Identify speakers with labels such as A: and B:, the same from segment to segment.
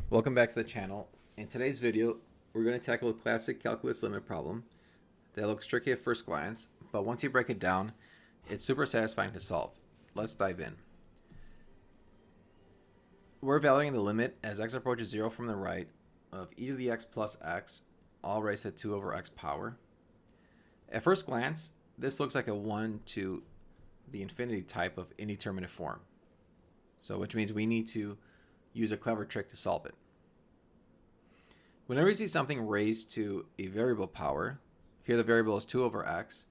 A: Welcome back to the channel. In today's video, we're going to tackle a classic calculus limit problem that looks tricky at first glance, but once you break it down, it's super satisfying to solve. Let's dive in. We're evaluating the limit as x approaches 0 from the right of e to the x plus x, all raised to 2 over x power. At first glance, this looks like a 1 to the infinity type of indeterminate form. So which means we need to use a clever trick to solve it. Whenever you see something raised to a variable power, here the variable is 2 over x,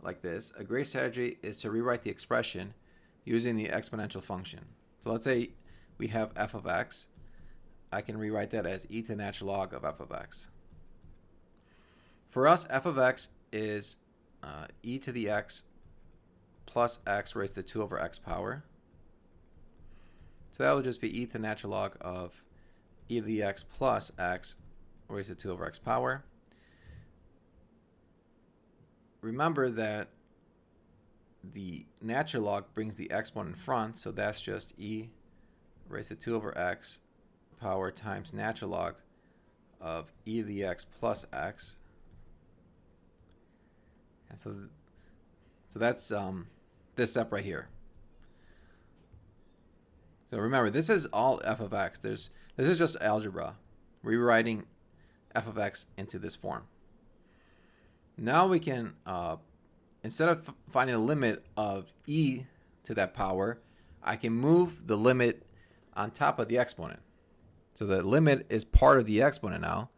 A: like this, a great strategy is to rewrite the expression using the exponential function. So let's say we have f of x. I can rewrite that as e to the natural log of f of x. For us, f of x is e to the x plus x raised to 2 over x power. So that will just be e to the natural log of e to the x plus x raised to 2 over x power. Remember that the natural log brings the exponent in front, so that's just e raised to 2 over x power times natural log of e to the x plus x. And so that's this step right here. So remember, this is all f of x. This is just algebra, rewriting f of x into this form. Now we can, instead of finding the limit of e to that power, I can move the limit on top of the exponent. So the limit is part of the exponent now.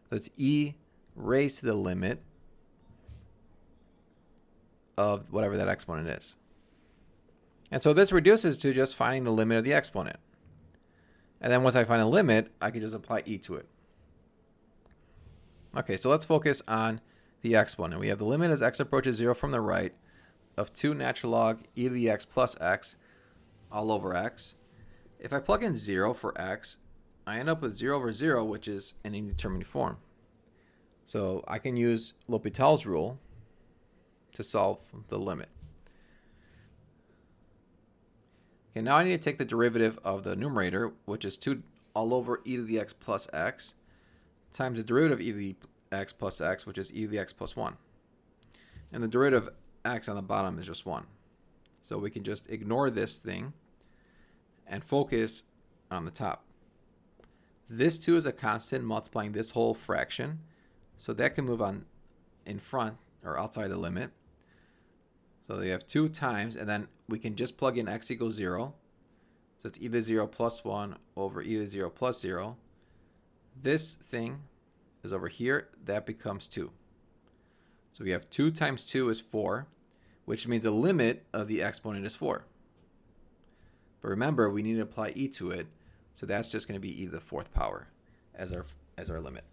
A: So it's e raised to the limit of whatever that exponent is. And so this reduces to just finding the limit of the exponent. And then once I find a limit, I can just apply e to it. Okay, so let's focus on the exponent. We have the limit as x approaches 0 from the right of 2 natural log e to the x plus x all over x. If I plug in 0 for x, I end up with 0 over 0, which is an indeterminate form. So I can use L'Hopital's rule to solve the limit. Okay, now I need to take the derivative of the numerator, which is 2 all over e to the x plus x, times the derivative of e to the x plus x, which is e to the x plus 1. And the derivative of x on the bottom is just 1. So we can just ignore this thing and focus on the top. This 2 is a constant multiplying this whole fraction, so that can move on in front or outside the limit. So you have 2 times, and then we can just plug in x equals 0. So it's e to the 0 plus 1 over e to the 0 plus 0. This thing is over here. That becomes 2. So we have 2 times 2 is 4, which means the limit of the exponent is 4. But remember, we need to apply e to it, so that's just going to be e to the 4th power as our limit.